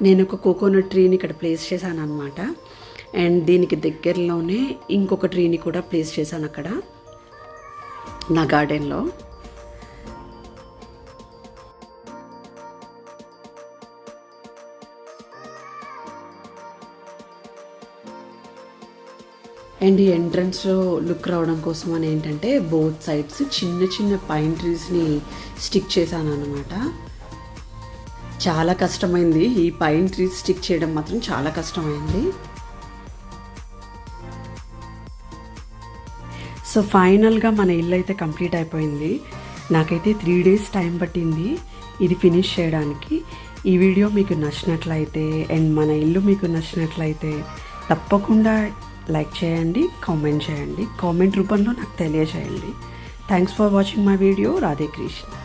నేను ఒక కోకోనట్ ట్రీని ఇక్కడ ప్లేస్ చేశాను అనమాట. అండ్ దీనికి దగ్గరలోనే ఇంకొక ట్రీని కూడా ప్లేస్ చేశాను అక్కడ నా గార్డెన్లో. అండ్ ఈ ఎంట్రన్స్లో లుక్ రావడం కోసం అని ఏంటంటే బోత్ సైడ్స్ చిన్న చిన్న పైన్ ట్రీస్ని స్టిక్ చేశాను అనమాట. చాలా కష్టమైంది, ఈ పైన్ ట్రీస్ స్టిక్ చేయడం మాత్రం చాలా కష్టమైంది. సో ఫైనల్గా మన ఇల్లు అయితే కంప్లీట్ అయిపోయింది. నాకైతే 3 days టైం పట్టింది ఇది ఫినిష్ చేయడానికి. ఈ వీడియో మీకు నచ్చినట్లయితే అండ్ మన ఇల్లు మీకు నచ్చినట్లయితే తప్పకుండా లైక్ చేయండి, కామెంట్ చేయండి, కామెంట్ రూపంలో నాకు తెలియజేయండి. Thanks for watching my video. Radhe Krishna.